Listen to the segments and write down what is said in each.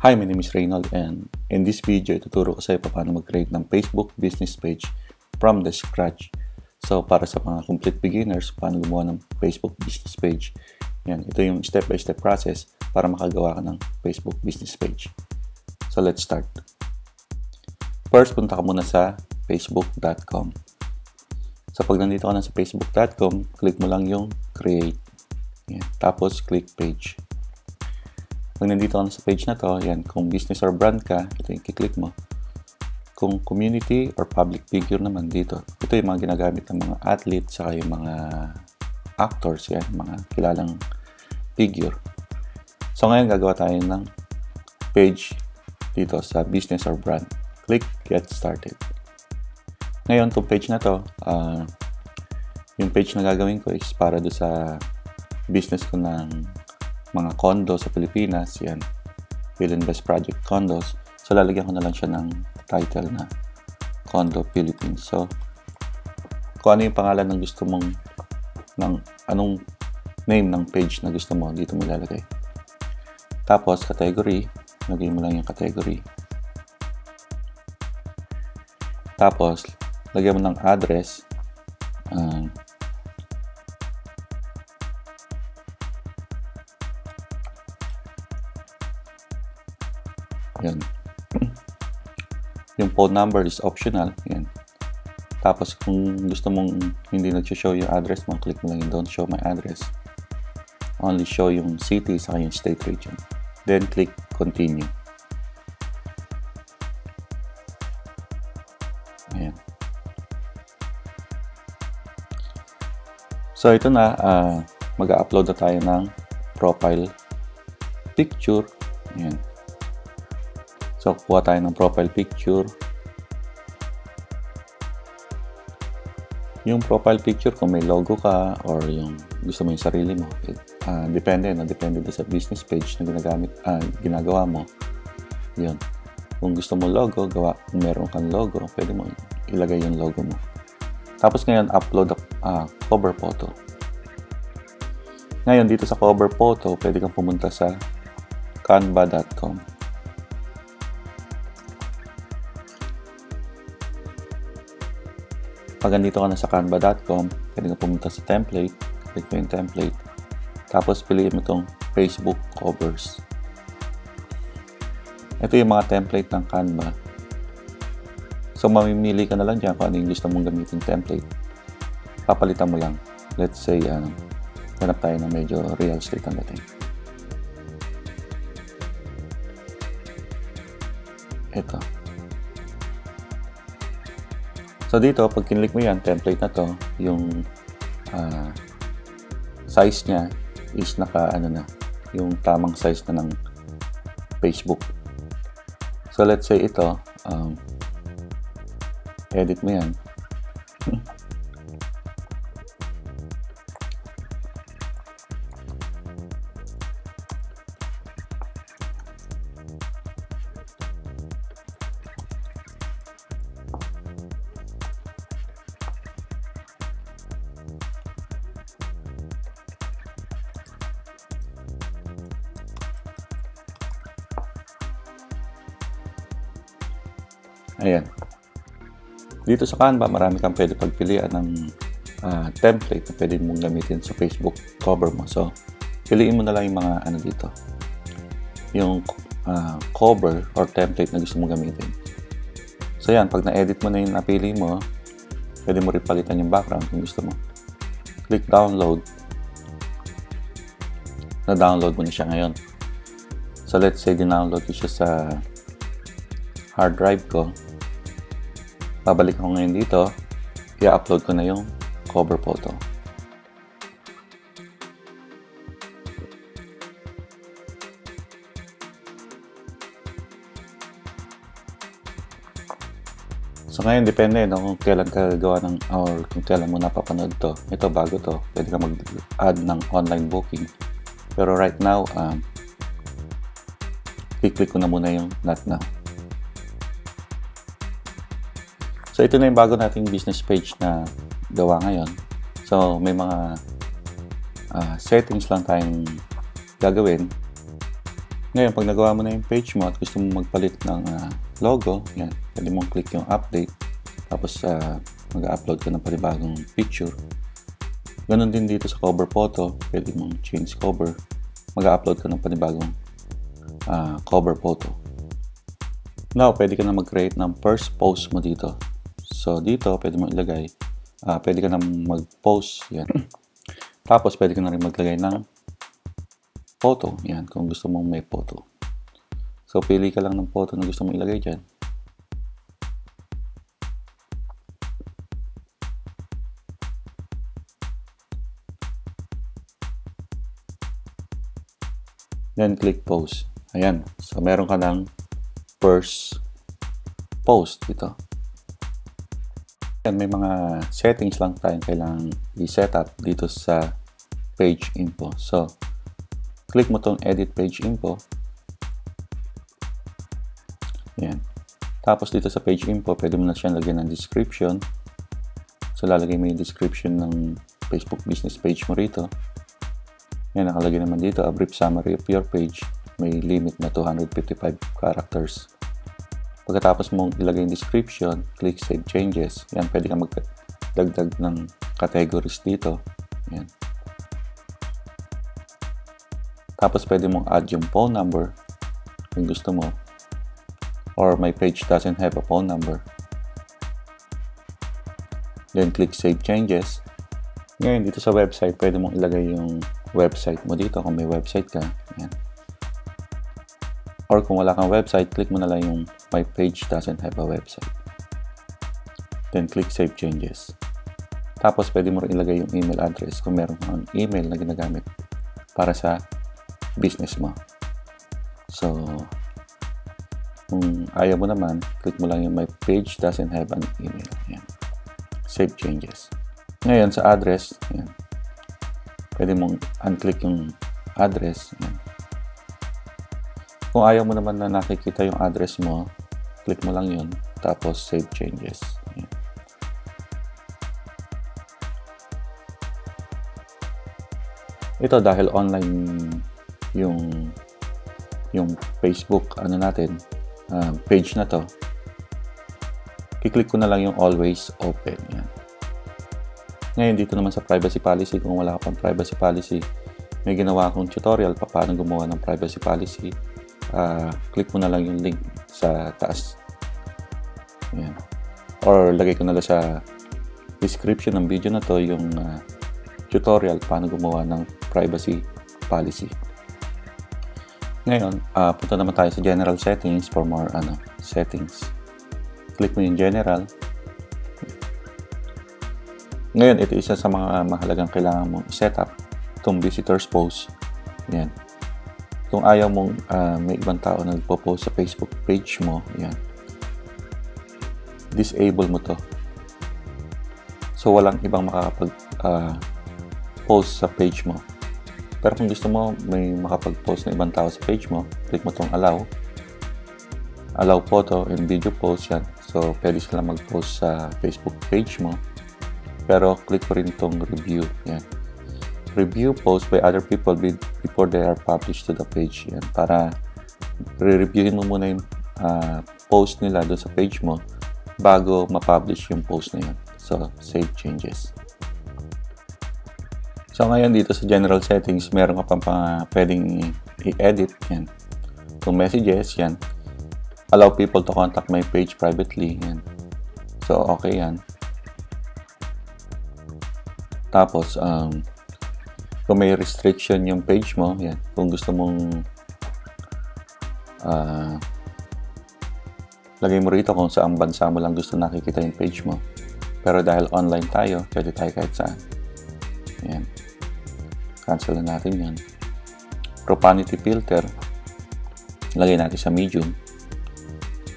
Hi, my name is Reynold, and in this video, ituturo ko sa iyo paano mag-create ng Facebook business page from the scratch. So, para sa mga complete beginners, paano gumawa ng Facebook business page. Yan, ito yung step-by-step process para makagawa ka ng Facebook business page. So, let's start. First, punta ka muna sa facebook.com. So, pag nandito ka na sa facebook.com, click mo lang yung create. Yan, tapos, click page. Pag nandito ka na sa page na to, yan, kung business or brand ka, ito yung kiklik mo. Kung community or public figure naman dito, ito yung mga ginagamit ng mga athletes, saka yung mga actors, yan, mga kilalang figure. So ngayon, gagawa tayo ng page dito sa business or brand. Click Get Started. Ngayon, itong page na to, yung page na gagawin ko is para do sa business ko ng mga condo sa Pilipinas, yan, Build and Best Project Condos. So, lalagyan ko na lang siya ng title na Condo Philippines. So, kung ano yung pangalan ng gusto mong, anong name ng page na gusto mo, dito mo ilalagay. Tapos, category, lagay mo lang yung category. Tapos, lagyan mo ng address, yan. Yung phone number is optional. Yan. Tapos kung gusto mong hindi nag-show yung address mo, click mo lang yung don't show my address. Only show yung city sa yung state region. Then click continue. Ayan. So ito na, mag-upload na tayo ng profile picture. Ayan. So, kuha tayo ng profile picture. Yung profile picture, kung may logo ka or yung gusto mo yung sarili mo, depende sa business page na ginagawa mo. Yun. Kung gusto mo logo, kung meron kang logo, pwede mo ilagay yung logo mo. Tapos ngayon, upload cover photo. Ngayon, dito sa cover photo, pwede kang pumunta sa canva.com. Pag andito ka na sa canva.com, pwede ka pumunta sa template, click mo yung template, tapos piliin mo itong Facebook covers. Ito yung mga template ng Canva. So, mamimili ka na lang dyan kung ano yung gusto mong gamitin template. Papalitan mo lang. Let's say, hanap tayo ng medyo real estate ang dating. Ito. So dito, pag kinlik mo yan, template na to, yung size niya is yung tamang size na ng Facebook. So let's say ito, edit mo yan. Ayan. Dito sa Canva, marami kang pwede pagpilian ng template na pwede mong gamitin sa Facebook cover mo. So, piliin mo na lang yung mga dito. Yung cover or template na gusto mong gamitin. So, yan. Pag na-edit mo na yung napili mo, pwede mo rin palitan yung background kung gusto mo. Click download. Na-download mo na siya ngayon. So, let's say, dinownload ko siya sa hard drive ko. Babalik ako ngayon dito, i-upload ko na yung cover photo. So ngayon, depende kung kailan ka gawa or kung kailan mo napapanood to. Ito, bago to. Pwede ka mag-add ng online booking. Pero right now, i-click ko na muna yung not now. So, ito na yung bago nating business page na gawa ngayon. So, may mga settings lang tayong gagawin. Ngayon, pag nagawa mo na yung page mo at gusto mo magpalit ng logo, yan, pwede mong click yung update. Tapos, mag-upload ka ng panibagong picture. Ganon din dito sa cover photo, pwede mong change cover. Mag-upload ka ng panibagong cover photo. Now, pwede ka na mag-create ng first post mo dito. So, dito, pwede mong ilagay, pwede ka na mag-post, yan. Tapos, pwede ka na rin maglagay ng photo, yan, kung gusto mong may photo. So, pili ka lang ng photo na gusto mong ilagay dyan. Then, click post. Ayan. So, meron ka ng first post dito. Ayan, may mga settings lang tayong kailangan i-set up dito sa page info. So, click mo tong edit page info. Ayan. Tapos dito sa page info, pwede mo na siyang lagyan ng description. So, lalagay mo yung description ng Facebook business page mo rito. Ayan, nakalagay naman dito, a brief summary of your page. May limit na 255 characters. Pagkatapos mong ilagay yung description, click Save Changes. Ayan, pwede ka magdagdag ng categories dito. Ayan. Tapos, pwede mong add yung phone number kung gusto mo. Or my page doesn't have a phone number. Then, click Save Changes. Ngayon, dito sa website, pwede mong ilagay yung website mo dito kung may website ka. Ayan. Or kung wala kang website, click mo na lang yung my page doesn't have a website. Then, click Save Changes. Tapos, pwede mo rin ilagay yung email address kung meron kang email na ginagamit para sa business mo. So, kung ayaw mo naman, click mo lang yung my page doesn't have an email. Ayan. Save Changes. Ngayon, sa address, ayan, pwede mong unclick yung address. Ayan. Kung ayaw mo naman na nakikita yung address mo, click mo lang yun, tapos Save Changes. Ayan. Ito dahil online yung Facebook natin, page na to, kiklik ko na lang yung always open. Yan. Ngayon dito naman sa privacy policy, kung wala ka pang privacy policy, may ginawa akong tutorial paano gumawa ng privacy policy. Click mo na lang yung link sa taas. Yan. Or lagay ko na lang sa description ng video na to yung tutorial paano gumawa ng privacy policy. Ngayon, punta naman tayo sa general settings for more settings. Click mo yung general. Ngayon, ito isa sa mga mahalagang kailangan mong set up, itong visitors post. Yan. Kung ayaw mong may ibang tao na nagpo-post sa Facebook page mo, yan, disable mo to. So, walang ibang makakapag-post sa page mo. Pero kung gusto mo may makapag-post na ibang tao sa page mo, click mo itong allow. Allow photo and video post, yan. So, pwede sila mag-post sa Facebook page mo. Pero, click ko rin itong review, yan. Review post by other people before they are published to the page. Yan. Para re-reviewin mo muna yung post nila doon sa page mo bago ma-publish yung post na yun. So, Save Changes. So, ngayon dito sa general settings, meron ka pang pwedeng i-edit. Yan. Kung messages, yan. Allow people to contact my page privately. Yan. So, okay yan. Tapos, kung may restriction yung page mo, yan. Kung gusto mong lagay mo rito kung saan bansa mo lang gusto nakikita yung page mo. Pero dahil online tayo, pwede tayo kahit saan. Yan. Cancel na natin yan. Profanity filter, lagay natin sa medium.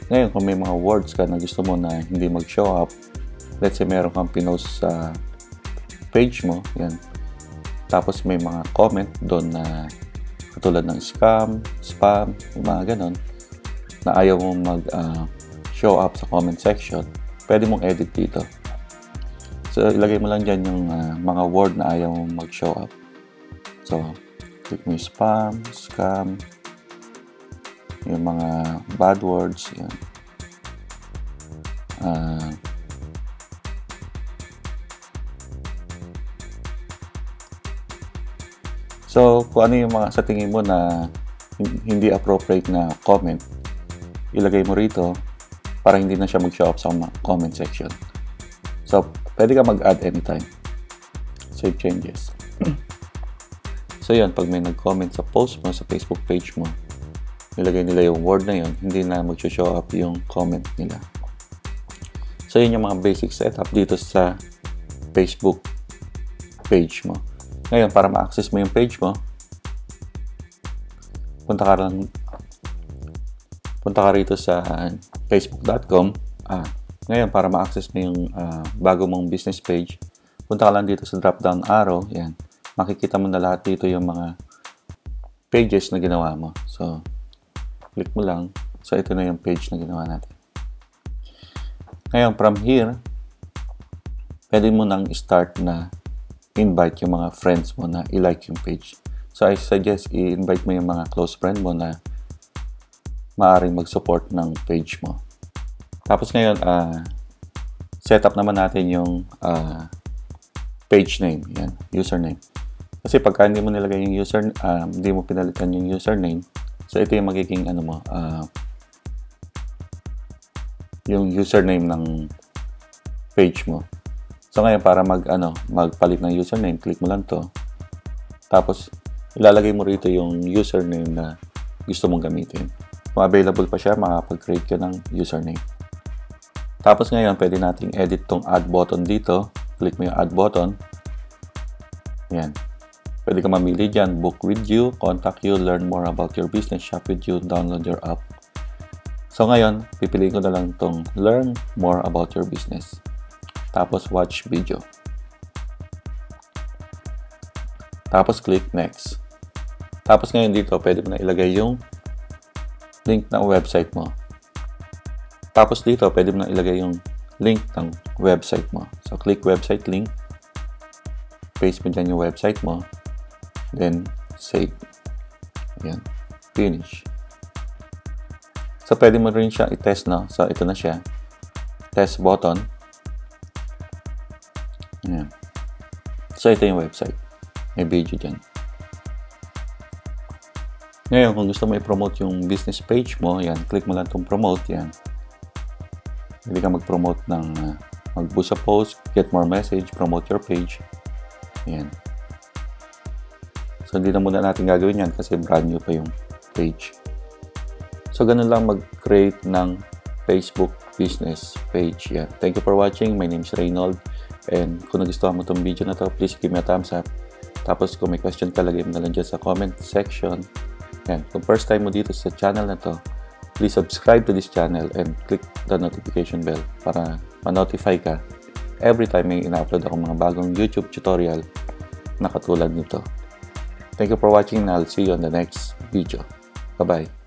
Ngayon, kung may mga words ka na gusto mo na hindi mag-show up, let's say meron kang pinost sa page mo, yan. Tapos may mga comment doon na katulad ng scam, spam, yung mga ganon, na ayaw mo mag-show up sa comment section, pwede mong edit dito. So, ilagay mo lang dyan yung mga word na ayaw mo mag-show up. So, click mo yung spam, scam, yung mga bad words, yan. So, kung ano yung mga sa tingin mo na hindi appropriate na comment, ilagay mo rito para hindi na siya mag-show up sa comment section. So, pwede ka mag-add anytime. Save changes. So, yun, pag may nag-comment sa post mo, sa Facebook page mo, ilagay nila yung word na yun, hindi na mag-show up yung comment nila. So, yun yung mga basic setup dito sa Facebook page mo. Ngayon, para ma-access mo yung page mo, punta ka rito sa facebook.com. Ngayon, para ma-access mo yung bago mong business page, punta ka lang dito sa drop-down arrow. Yan. Makikita mo na lahat dito yung mga pages na ginawa mo. So, click mo lang. So, ito na yung page na ginawa natin. Ngayon, from here, pwede mo nang start na invite yung mga friends mo na i-like yung page. So, I suggest i-invite mo yung mga close friend mo na maaaring mag-support ng page mo. Tapos ngayon, set up naman natin yung page name. Yan, username. Kasi pagka hindi mo nilagay yung hindi mo pinalitan yung username, so ito yung magiging yung username ng page mo. So ngayon, para magpalit ng username, click mo lang to. Tapos, ilalagay mo rito yung username na gusto mong gamitin. Kung available pa siya, makapag-create ka ng username. Tapos ngayon, pwede nating edit tong add button dito. Click mo yung add button. Yan. Pwede ka mamili dyan. Book with you, contact you, learn more about your business, shop with you, download your app. So ngayon, pipiliin ko na lang tong learn more about your business. Tapos watch video. Tapos click next. Tapos ngayon dito, pwede mo na ilagay yung link ng website mo. Tapos dito, pwede mo na ilagay yung link ng website mo. So click website link. Paste mo dyan yung website mo. Then save. Ayan. Finish. So pwede mo rin siya i-test, no? So ito na siya. Test button. Ayan. So, ito yung website. May video dyan. Ngayon, kung gusto mo i-promote yung business page mo, yan, click mo lang itong promote, yan. Pwede ka mag-promote ng mag-boost sa post, get more message, promote your page. Yan. So, hindi na muna natin gagawin yan kasi brand new pa yung page. So, ganun lang mag-create ng Facebook business page. Yan. Thank you for watching. My name is Reynold. And kung nagustuhan mo itong video na to, please give me a thumbs up. Tapos kung may question ka, lagay mo na lang dyan sa comment section. Yan. Kung first time mo dito sa channel na to, please subscribe to this channel and click the notification bell para ma-notify ka every time may ina-upload akong mga bagong YouTube tutorial na katulad nito. Thank you for watching and I'll see you on the next video. Bye-bye.